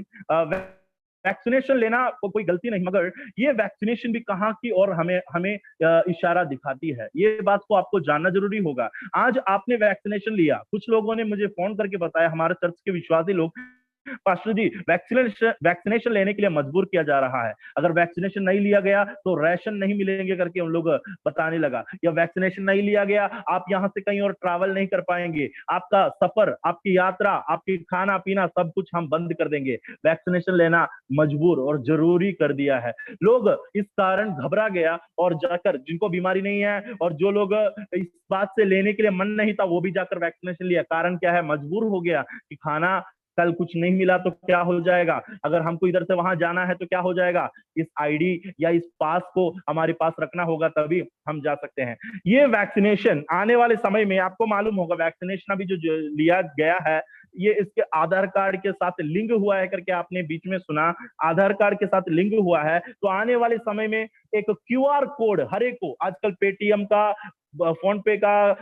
वैक्सीनेशन लेना कोई गलती नहीं, मगर ये वैक्सीनेशन भी कहाँ की और हमें हमें इशारा दिखाती है, ये बात को आपको जानना जरूरी होगा। आज आपने वैक्सीनेशन लिया, कुछ लोगों ने मुझे फोन करके बताया, हमारे चर्च के विश्वासी लोग, पास्टर जी वैक्सीनेशन लेने के लिए मजबूर किया जा रहा है, अगर वैक्सीनेशन नहीं लिया गया तो राशन नहीं मिलेंगे करके उन लोग बताने लगा, या वैक्सीनेशन नहीं लिया गया आप यहां से कहीं और ट्रैवल नहीं कर पाएंगे, आपका सफर, आपकी यात्रा, आपकी खाना पीना सब कुछ हम बंद कर देंगे। वैक्सीनेशन लेना मजबूर और जरूरी कर दिया है। लोग इस कारण घबरा गया और जाकर, जिनको बीमारी नहीं है और जो लोग इस बात से लेने के लिए मन नहीं था, वो भी जाकर वैक्सीनेशन लिया। कारण क्या है, मजबूर हो गया कि खाना कल कुछ नहीं मिला तो क्या हो जाएगा, अगर हमको इधर से वहां जाना है तो क्या हो जाएगा, इस आईडी या इस पास को हमारे पास रखना होगा तभी हम जा सकते हैं। ये वैक्सीनेशन आने वाले समय में, आपको मालूम होगा वैक्सीनेशन अभी जो लिया गया है, ये इसके आधार कार्ड के साथ लिंक हुआ है करके आपने बीच में सुना, आधार कार्ड के साथ लिंक हुआ है। तो आने वाले समय में एक क्यूआर कोड हर एक को, आजकल पेटीएम का, फोन पे का,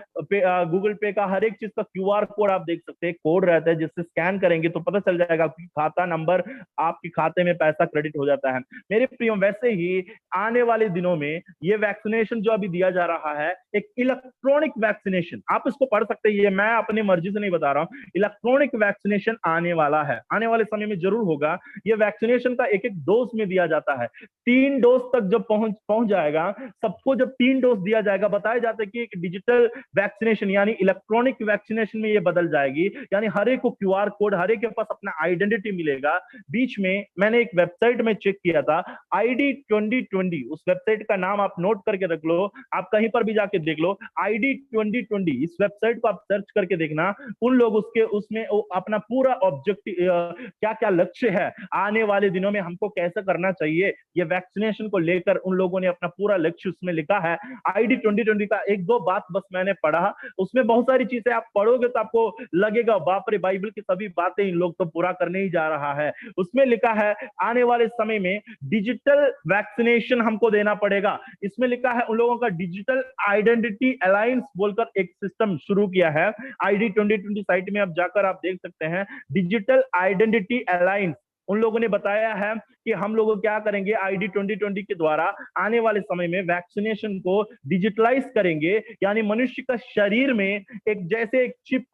गूगल पे का, हर एक चीज का क्यूआर कोड आप देख सकते हैं, कोड रहता है जिससे स्कैन करेंगे तो पता चल जाएगा कि खाता नंबर, आपके खाते में पैसा क्रेडिट हो जाता है। मेरे प्रियो, वैसे ही आने वाले दिनों में ये वैक्सीनेशन जो अभी दिया जा रहा है, एक इलेक्ट्रॉनिक वैक्सीनेशन, आप इसको पढ़ सकते हैं, ये मैं अपनी मर्जी से नहीं बता रहा हूं, इलेक्ट्रॉनिक वैक्सीनेशन आने वाला है, आने वाले समय में जरूर होगा। ये वैक्सीनेशन का एक एक डोज में दिया जाता है, 3 डोज तक जब पहुंच जाएगा, सबको जब 3 डोज दिया जाएगा, बताया जाता है कि एक डिजिटल वैक्सीनेशन यानी इलेक्ट्रॉनिक वैक्सीनेशन में ये बदल जाएगी, यानी हर एक को क्यूआर कोड, हर एक के पास अपना आइडेंटिटी मिलेगा। बीच में मैंने एक वेबसाइट में चेक किया था, ID 2020, उस वेबसाइट का नाम आप नोट करके रख लो, आप कहीं पर भी जाके देख लो, ID 2020, इस वेबसाइट को आप सर्च करके देखना। उन लोग उसमें अपना पूरा ऑब्जेक्टिव, क्या क्या लक्ष्य है, आने वाले दिनों में हमको कैसे करना चाहिए, ये वैक्सीनेशन को लेकर उन लोगों ने अपना पूरा लक्ष्य उसमें लिखा है। ID 2020 का एक दो बात बस मैंने पढ़ा, उसमें बहुत सारी चीजें आप पढ़ोगे तो आपको लगेगा बाप रे, बाइबल की सभी बातें इन लोग तो पूरा करने ही जा रहा है। उसमें लिखा है आने वाले समय में डिजिटल वैक्सीनेशन हमको देना पड़ेगा। इसमें लिखा है उन लोगों का डिजिटल आइडेंटिटी अलायंस बोलकर एक सिस्टम शुरू किया है। ID 2020 साइट में आप जाकर आप देख सकते हैं, डिजिटल आइडेंटिटी अलायंस, उन लोगों ने बताया है कि हम लोग क्या करेंगे, ID 2020 के द्वारा आने वाले समय में वैक्सीनेशन को डिजिटलाइज करेंगे, यानी मनुष्य का शरीर में एक जैसे एक चिप,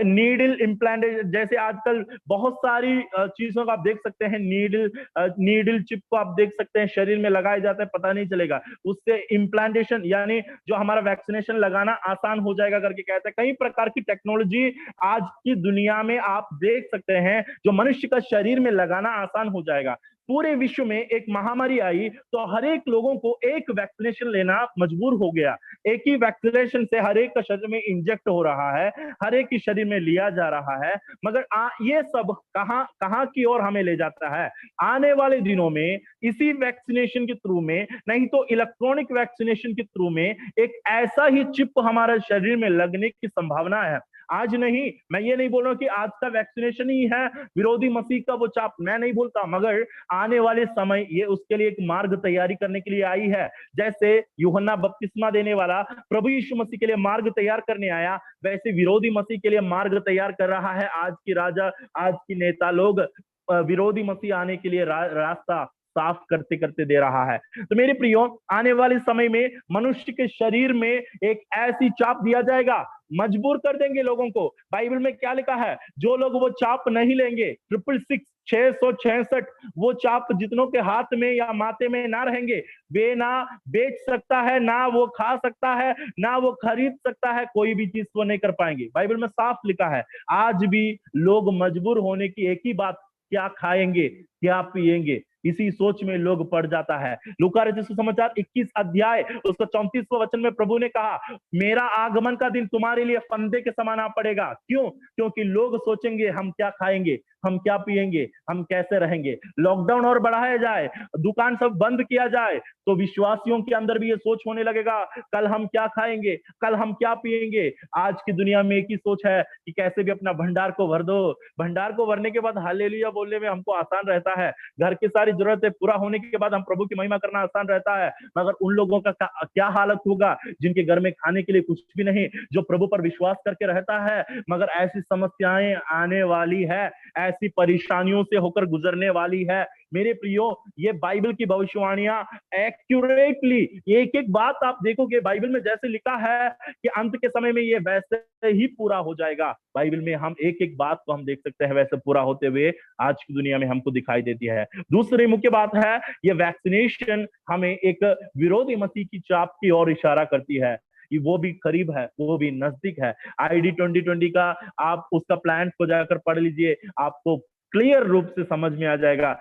नीडल इम्प्लांट, जैसे आजकल बहुत सारी चीजों का आप देख सकते हैं, नीडल चिप को आप देख सकते हैं शरीर में लगाया जाता है, पता नहीं चलेगा, उससे इम्प्लांटेशन यानी जो हमारा वैक्सीनेशन लगाना आसान हो जाएगा करके कहते हैं। कई प्रकार की टेक्नोलॉजी आज की दुनिया में आप देख सकते हैं जो मनुष्य का शरीर में लगाना आसान हो जाएगा। पूरे विश्व में एक महामारी आई तो हर एक लोगों को एक वैक्सीनेशन लेना मजबूर हो गया। एक ही वैक्सीनेशन से हर एक का शरीर में इंजेक्ट हो रहा है, हर एक के शरीर में लिया जा रहा है। मगर ये सब कहां कहां की ओर हमें ले जाता है? आने वाले दिनों में इसी वैक्सीनेशन के थ्रू में, नहीं तो इलेक्ट्रॉनिक वैक्सीनेशन के थ्रू में एक ऐसा ही चिप हमारे शरीर में लगने की संभावना है। आज नहीं, मैं ये नहीं बोल रहा हूं कि आज का वैक्सीनेशन ही है विरोधी मसीह का वो चाप, मैं नहीं बोलता, मगर आने वाले समय ये उसके लिए एक मार्ग तैयारी करने के लिए आई है। जैसे यूहन्ना बपतिस्मा देने वाला प्रभु यीशु मसीह के लिए मार्ग तैयार करने आया, वैसे विरोधी मसीह के लिए मार्ग तैयार कर रहा है आज की राजा, आज की नेता लोग विरोधी मसीह आने के लिए रास्ता साफ करते करते दे रहा है। तो मेरे प्रियो, आने वाले समय में मनुष्य के शरीर में एक ऐसी चाप दिया जाएगा, मजबूर कर देंगे लोगों को। बाइबल में क्या लिखा है? जो लोग वो चाप नहीं लेंगे, 666 वो चाप जितनों के हाथ में या माथे में ना रहेंगे, वे ना बेच सकता है, ना वो खा सकता है, ना वो खरीद सकता है, कोई भी चीज वो नहीं कर पाएंगे। बाइबल में साफ लिखा है। आज भी लोग मजबूर होने की एक ही बात, क्या खाएंगे, क्या पिएंगे, इसी सोच में लोग पड़ जाता है। लूका रचित सुसमाचार 21 अध्याय उसका 34वां वचन में प्रभु ने कहा, मेरा आगमन का दिन तुम्हारे लिए फंदे के समान आ पड़ेगा। क्यों? क्योंकि लोग सोचेंगे हम क्या खाएंगे, हम क्या पिएंगे, हम कैसे रहेंगे। लॉकडाउन और बढ़ाया जाए, दुकान सब बंद किया जाए, तो विश्वासियों के अंदर भी ये सोच होने लगेगा, कल हम क्या खाएंगे, कल हम क्या पिएंगे। आज की दुनिया में एक ही सोच है कि कैसे भी अपना भंडार को भर दो। भंडार को भरने के बाद हालेलुया बोलने में हमको आसान रहता है, घर की सारी जरूरतें पूरा होने के बाद हम प्रभु की महिमा करना आसान रहता है। मगर उन लोगों का क्या हालत होगा जिनके घर में खाने के लिए कुछ भी नहीं, जो प्रभु पर विश्वास करके रहता है, मगर ऐसी समस्याएं आने वाली है, ऐसी परेशानियों से होकर गुजरने वाली है। मेरे प्रियो, ये बाइबल की भविष्यवाणियां एक्यूरेटली, एक एक बात आप देखोगे बाइबल में जैसे लिखा है कि अंत के समय में ये वैसे ही पूरा हो जाएगा। बाइबल में हम एक एक बात को हम देख सकते हैं वैसे पूरा होते हुए आज की दुनिया में हमको दिखाई देती है। दूसरी मुख्य बात है, ये वैक्सीनेशन हमें एक विरोधी मसीह की चाप की ओर इशारा करती है कि वो भी करीब है, वो भी नजदीक है। ID 2020 का आप उसका प्लान को जाकर पढ़ लीजिए, आपको क्लियर रूप से समझ में आ जाएगा।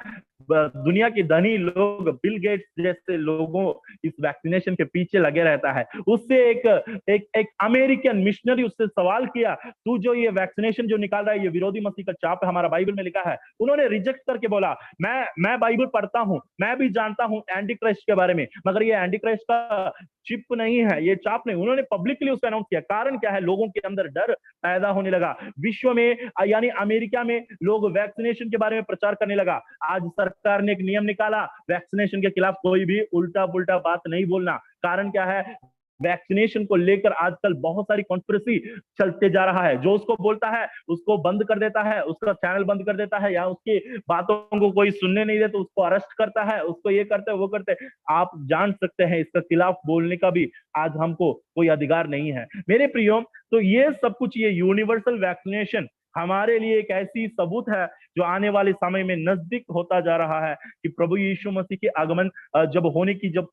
दुनिया के धनी लोग, बिल गेट्स जैसे लोगों इस वैक्सीनेशन के पीछे लगे रहता है। उससे एक अमेरिकन मिशनरी उससे सवाल किया, तू जो ये वैक्सीनेशन जो निकाल रहा है, ये विरोधी मसीह का चाप है, हमारा बाइबल में लिखा है। उन्होंने रिजेक्ट करके बोला, मैं बाइबल पढ़ता हूं, मैं भी जानता हूं एंटी क्राइस्ट के बारे में, मगर ये एंटी क्राइस्ट का चिप नहीं है, ये चाप नहीं। उन्होंने पब्लिकली उसको अनाउंस किया। कारण क्या है? लोगों के अंदर डर पैदा होने लगा। विश्व में यानी अमेरिका में लोग वैक्सीनेशन के बारे में प्रचार करने लगा। आज सरकार ने एक नियम निकाला, वैक्सीनेशन के खिलाफ कोई भी उल्टा पुल्टा बात नहीं बोलना। कारण क्या है? वैक्सीनेशन को लेकर आजकल बहुत सारी कॉन्स्पिरेसी चलते जा रहा है। जो उसको बोलता है उसको बंद कर देता है, उसका चैनल बंद कर देता है, या उसकी बातों को कोई सुनने नहीं दे तो उसको अरेस्ट करता है, उसको ये करते है वो करते है। आप जान सकते हैं इसका खिलाफ बोलने का भी आज हमको कोई अधिकार नहीं है। मेरे प्रियो, तो ये सब कुछ, ये यूनिवर्सल वैक्सीनेशन हमारे लिए एक ऐसी सबूत है जो आने वाले समय में नजदीक होता जा रहा है कि प्रभु यीशु मसीह के आगमन जब होने की जब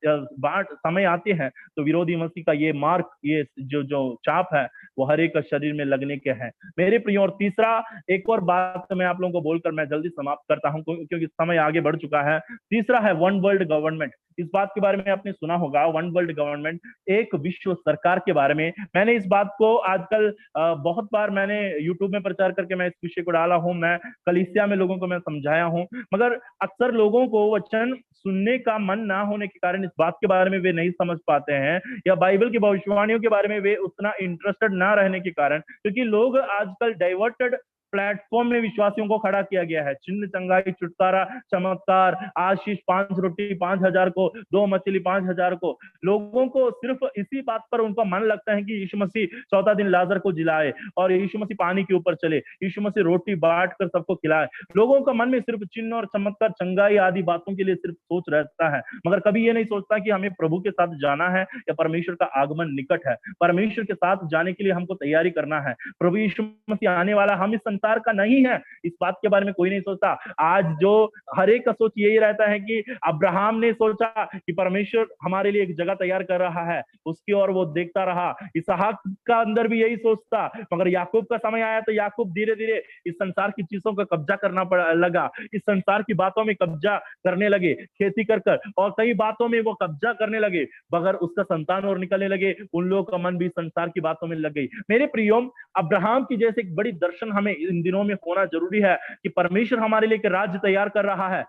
समय आते हैं तो विरोधी मसीह का ये मार्क, ये जो चाप है वो हर एक शरीर में लगने के हैं। मेरे प्रियो, और तीसरा एक और बात मैं आप लोगों को बोलकर मैं जल्दी समाप्त करता हूं क्योंकि समय आगे बढ़ चुका है। तीसरा है वन वर्ल्ड गवर्नमेंट। इस बात के बारे में आपने सुना होगा, वन वर्ल्ड गवर्नमेंट, एक विश्व सरकार के बारे में। मैंने इस बात को आजकल बहुत बार मैंने यूट्यूब में प्रचार करके मैं इस विषय को डाला हूं, मैं कलीसिया में लोगों को मैं समझाया हूं, मगर अक्सर लोगों को वचन सुनने का मन ना होने के कारण इस बात के बारे में वे नहीं समझ पाते हैं, या बाइबल की भविष्यवाणियों के बारे में वे उतना इंटरेस्टेड ना रहने के कारण, क्योंकि लोग आजकल डाइवर्टेड प्लेटफॉर्म में विश्वासियों को खड़ा किया गया है। चिन्ह, चंगाई, छुटकारा, चमत्कार, आशीष, 5 रोटी 5,000 को, 2 मछली 5,000 को। लोगों को सिर्फ इसी बात पर उनका मन लगता है कि यीशु मसीह चौथा दिन लाजर को जिलाए और यीशु मसीह पानी के ऊपर चले, यीशु मसीह रोटी बांट कर सबको खिलाए। लोगों का मन में सिर्फ चिन्ह और चमत्कार, चंगाई आदि बातों के लिए सिर्फ सोच रहता है, मगर कभी ये नहीं सोचता कि हमें प्रभु के साथ जाना है या परमेश्वर का आगमन निकट है। परमेश्वर के साथ जाने के लिए हमको तैयारी करना है। प्रभु यीशु मसीह आने वाला, हम इस संसार का नहीं है, इस बात के बारे में कोई नहीं सोचता। आज जो हर एक का सोच यही रहता है कि अब्राहम ने सोचा कि परमेश्वर हमारे लिए एक जगह तैयार कर रहा है, उसकी ओर वो देखता रहा। इसहाक का अंदर भी यही सोचता, मगर याकूब का समय आया तो याकूब धीरे धीरे इस संसार की चीजों का कब्जा करना लगा, इस संसार की बातों में कब्जा करने लगे, खेती कर कर और कई बातों में वो कब्जा करने लगे, मगर उसका संतान और निकलने लगे, उन लोगों का मन भी संसार की बातों में लग गई। मेरे प्रियो, अब्राहम की जैसे एक बड़ी दर्शन हमें इन दिनों में होना जरूरी है कि परमेश्वर हमारे लिए एक राज्य तैयार कर रहा है।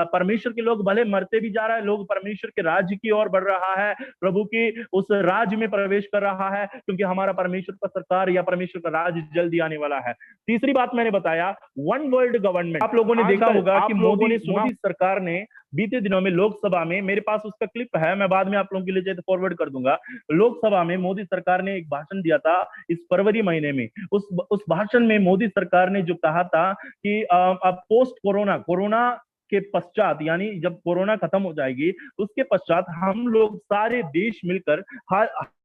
परमेश्वर के लोग भले मरते भी जा रहा है, लोग परमेश्वर के राज्य की ओर बढ़ रहा है, प्रभु की उस राज्य में प्रवेश कर रहा है, क्योंकि हमारा परमेश्वर का सरकार या परमेश्वर का राज्य जल्दी आने वाला है। तीसरी बात मैंने बताया, वन वर्ल्ड गवर्नमेंट। आप लोगों ने देखा होगा कि मोदी सरकार ने बीते दिनों में लोकसभा में, मेरे पास उसका क्लिप है, मैं बाद में आप लोगों के लिए फॉरवर्ड कर दूंगा। लोकसभा में मोदी सरकार ने एक भाषण दिया था इस फरवरी महीने में। उस भाषण में मोदी सरकार ने जो कहा था कि अब पोस्ट कोरोना के पश्चात, यानी जब कोरोना खत्म हो जाएगी उसके पश्चात हम लोग सारे देश मिलकर,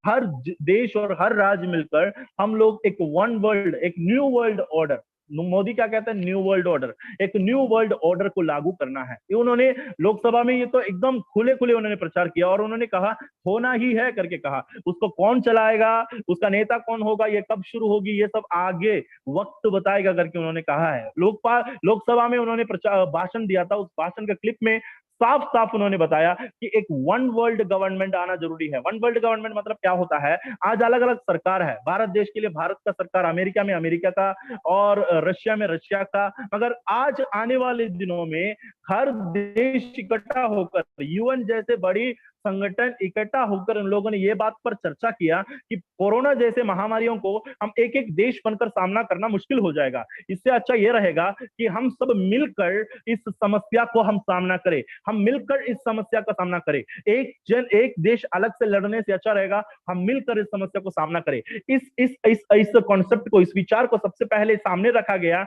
हर देश और हर राज्य मिलकर हम लोग एक वन वर्ल्ड, एक न्यू वर्ल्ड ऑर्डर, मोदी क्या कहते हैं, न्यू वर्ल्ड ऑर्डर, एक न्यू वर्ल्ड ऑर्डर को लागू करना है। ये उन्होंने लोकसभा में ये तो एकदम खुले खुले उन्होंने प्रचार किया और उन्होंने कहा होना ही है करके कहा। उसको कौन चलाएगा, उसका नेता कौन होगा, ये कब शुरू होगी, ये सब आगे वक्त बताएगा करके उन्होंने कहा है। लोकसभा में उन्होंने भाषण दिया था। उस भाषण का क्लिप में साफ साफ उन्होंने बताया कि एक वन वर्ल्ड गवर्नमेंट आना जरूरी है। वन वर्ल्ड गवर्नमेंट मतलब क्या होता है, आज अलग अलग सरकार है, भारत देश के लिए भारत का सरकार, अमेरिका में अमेरिका का और रशिया में रशिया का, मगर आज आने वाले दिनों में हर देश इकट्ठा होकर, यूएन जैसे बड़ी संगठन इकट्ठा होकर उन लोगों ने ये बात पर चर्चा किया कि कोरोना जैसे महामारियों को हम एक एक देश बनकर सामना करना मुश्किल हो जाएगा। इससे अच्छा ये रहेगा कि हम सब मिलकर इस समस्या को हम सामना करें, हम मिलकर इस समस्या का सामना करें। एक देश अलग से लड़ने से अच्छा रहेगा हम मिलकर इस समस्या को सामना करें। इस कॉन्सेप्ट को, इस विचार को सबसे पहले सामने रखा गया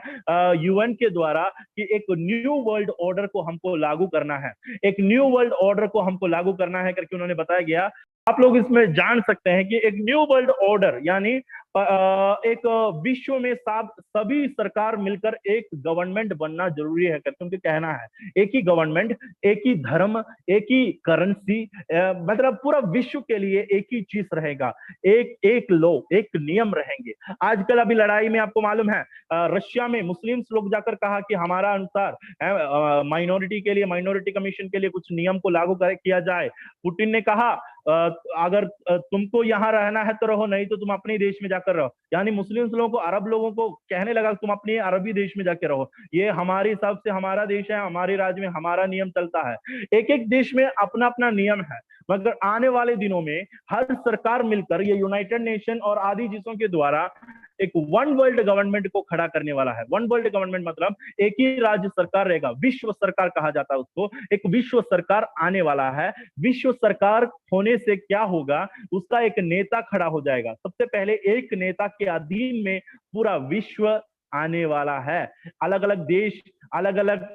यूएन के द्वारा कि एक न्यू वर्ल्ड ऑर्डर को हमको लागू करना है, एक न्यू वर्ल्ड ऑर्डर को हमको लागू करना है करके उन्होंने बताया गया। आप लोग इसमें जान सकते हैं कि एक न्यू वर्ल्ड ऑर्डर यानी एक विश्व में सभी सरकार मिलकर एक गवर्नमेंट बनना जरूरी है करके उनके कहना है। एक ही गवर्नमेंट, एक ही धर्म, एक ही करेंसी, मतलब पूरा विश्व के लिए एक ही चीज रहेगा, एक लॉ, एक नियम रहेंगे। आजकल अभी लड़ाई में आपको मालूम है रशिया में मुस्लिम्स लोग जाकर कहा कि हमारा अनुसार माइनॉरिटी के लिए, माइनॉरिटी कमीशन के लिए कुछ नियम को लागू किया जाए। पुतिन ने कहा अगर तुमको यहाँ रहना है तो रहो, नहीं तो तुम अपने देश में जाकर रहो, यानी मुस्लिम लोगों को, अरब लोगों को कहने लगा तुम अपने अरबी देश में जाकर रहो, ये हमारे हिसाब से हमारा देश है, हमारे राज्य में हमारा नियम चलता है। एक एक देश में अपना अपना नियम है, मगर आने वाले दिनों में हर सरकार मिलकर ये यूनाइटेड नेशन और आदि चीजों के द्वारा एक वन वर्ल्ड गवर्नमेंट को खड़ा करने वाला है। वन वर्ल्ड गवर्नमेंट मतलब एक ही राज्य सरकार रहेगा, विश्व सरकार कहा जाता है उसको। एक विश्व सरकार आने वाला है। विश्व सरकार होने से क्या होगा, उसका एक नेता खड़ा हो जाएगा। सबसे पहले एक नेता के अधीन में पूरा विश्व आने वाला है। अलग अलग देश, अलग अलग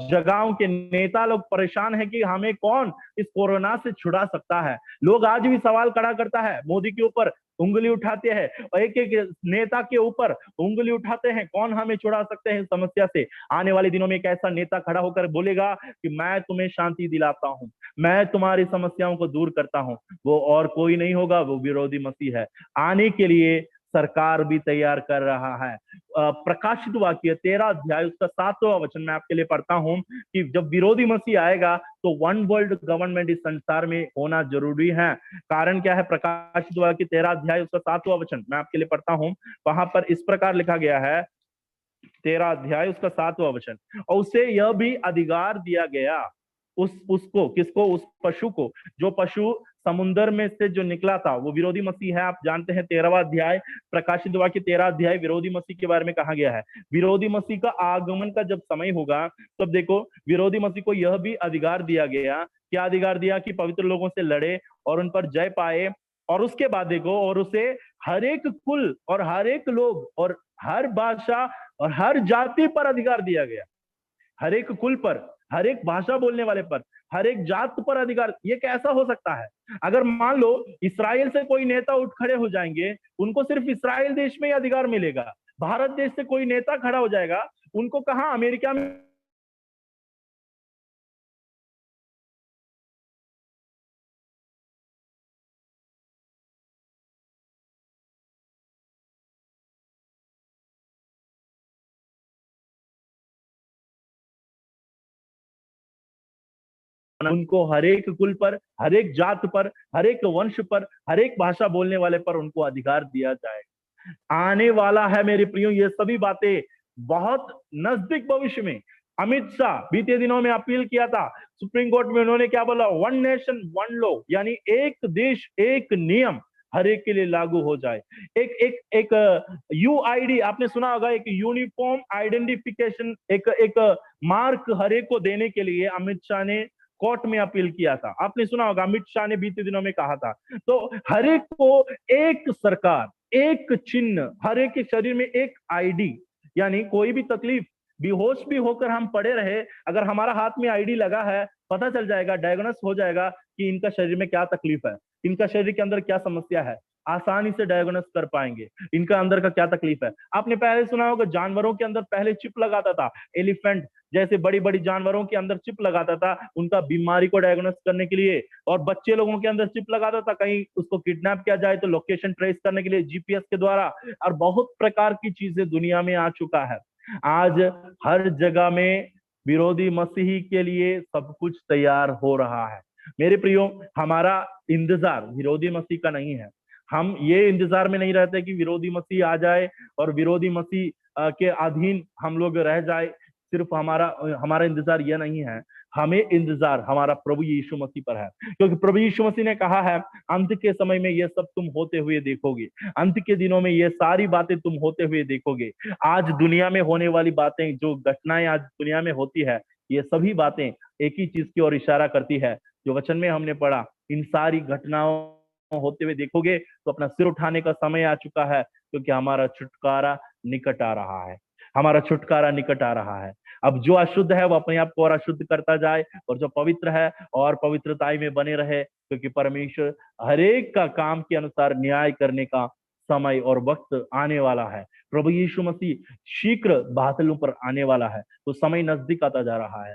जगहों के नेता लोग परेशान है कि हमें कौन इस कोरोना से छुड़ा सकता है। लोग आज भी सवाल खड़ा करता है, मोदी के ऊपर उंगली उठाते हैं और एक एक नेता के ऊपर उंगली उठाते हैं, कौन हमें छुड़ा सकते हैं इस समस्या से। आने वाले दिनों में एक ऐसा नेता खड़ा होकर बोलेगा कि मैं तुम्हें शांति दिलाता हूं, मैं तुम्हारी समस्याओं को दूर करता हूं। वो और कोई नहीं होगा, वो विरोधी मसीह है। आने के लिए सरकार भी तैयार कर रहा है। प्रकाशित वाक्य 13 अध्याय उसका 7वां वचन मैं आपके लिए पढ़ता हूं कि जब विरोधी मसीह आएगा तो वन वर्ल्ड गवर्नमेंट इस संसार में होना जरूरी है। कारण क्या है, प्रकाशित वाक्य 13 अध्याय उसका 7वां वचन मैं आपके लिए पढ़ता हूं। वहां पर इस प्रकार लिखा गया है, 13 अध्याय उसका 7वां वचन, और उसे यह भी अधिकार दिया गया उसको किसको, उस पशु को, जो पशु समुन्दर में से जो निकला था, वो विरोधी मसीह है। आप जानते हैं 13वां अध्याय, प्रकाशित वाक्य 13 अध्याय विरोधी मसीह के बारे में कहा गया है। विरोधी मसीह का आगमन का जब समय होगा, तब देखो विरोधी मसीह को यह भी अधिकार दिया गया, क्या अधिकार दिया, कि पवित्र लोगों से लड़े और उन पर जय पाए। और उसके बाद देखो, और उसे हर एक कुल और हर एक लोग और हर भाषा और हर जाति पर अधिकार दिया गया। हर एक कुल पर, हर एक भाषा बोलने वाले पर, हर एक जात पर अधिकार। ये कैसा हो सकता है? अगर मान लो इस्राएल से कोई नेता उठ खड़े हो जाएंगे, उनको सिर्फ इस्राएल देश में ही अधिकार मिलेगा। भारत देश से कोई नेता खड़ा हो जाएगा, उनको कहां, अमेरिका में उनको हर एक कुल पर, हर एक जात पर, हर एक वंश पर, हर एक भाषा बोलने वाले पर उनको अधिकार दिया जाएगा। आने वाला है मेरे प्रियो ये सभी बातें बहुत नजदीक भविष्य में। अमित शाह बीते दिनों में अपील किया था सुप्रीम कोर्ट में, उन्होंने क्या बोला, वन नेशन वन लॉ, यानी एक देश एक नियम हर एक के लिए लागू हो जाए। एक एक एक यूआईडी आपने सुना होगा, एक यूनिफॉर्म आइडेंटिफिकेशन, एक एक मार्क हर एक को देने के लिए अमित शाह ने कोर्ट में अपील किया था। आपने सुना होगा, अमित शाह ने बीते दिनों में कहा था। तो हर एक को एक सरकार, एक चिन्ह, हर एक के शरीर में एक आईडी, यानी कोई भी तकलीफ, बेहोश भी होकर हम पड़े रहे, अगर हमारा हाथ में आईडी लगा है, पता चल जाएगा, डायग्नोस हो जाएगा कि इनका शरीर में क्या तकलीफ है, इनका शरीर के अंदर क्या समस्या है, आसानी से डायग्नोस कर पाएंगे इनका अंदर का क्या तकलीफ है। आपने पहले सुना होगा, जानवरों के अंदर पहले चिप लगाता था, एलिफेंट जैसे बड़ी बड़ी जानवरों के अंदर चिप लगाता था उनका बीमारी को डायग्नोस करने के लिए, और बच्चे लोगों के अंदर चिप लगाता था कहीं उसको किडनैप किया जाए तो लोकेशन ट्रेस करने के लिए जीपीएस के द्वारा। और बहुत प्रकार की चीजें दुनिया में आ चुका है। आज हर जगह में विरोधी मसीही के लिए सब कुछ तैयार हो रहा है। मेरे प्रियो, हमारा इंतजार विरोधी मसीह का नहीं है। हम ये इंतजार में नहीं रहते कि विरोधी मसीह आ जाए और विरोधी मसीह के अधीन हम लोग रह जाए। सिर्फ हमारा हमारा इंतजार यह नहीं है, हमें इंतजार हमारा प्रभु यीशु मसीह पर है, क्योंकि प्रभु यीशु मसीह ने कहा है, अंत के समय में ये सब तुम होते हुए देखोगे, अंत के दिनों में ये सारी बातें तुम होते हुए देखोगे। आज दुनिया में होने वाली बातें, जो घटनाएं आज दुनिया में होती है, ये सभी बातें एक ही चीज की ओर इशारा करती है, जो वचन में हमने पढ़ा। इन सारी घटनाओं होते हुए देखोगे तो अपना सिर उठाने का समय आ चुका है, क्योंकि हमारा छुटकारा निकट आ रहा है, हमारा छुटकारा निकट आ रहा है। अब जो अशुद्ध है वो अपने आप को और अशुद्ध करता जाए, और जो पवित्र है और पवित्रताई में बने रहे, क्योंकि परमेश्वर हरेक का काम के अनुसार न्याय करने का समय और वक्त आने वाला है। प्रभु यीशु मसीह शीघ्र बादलों पर आने वाला है, तो समय नजदीक आता जा रहा है।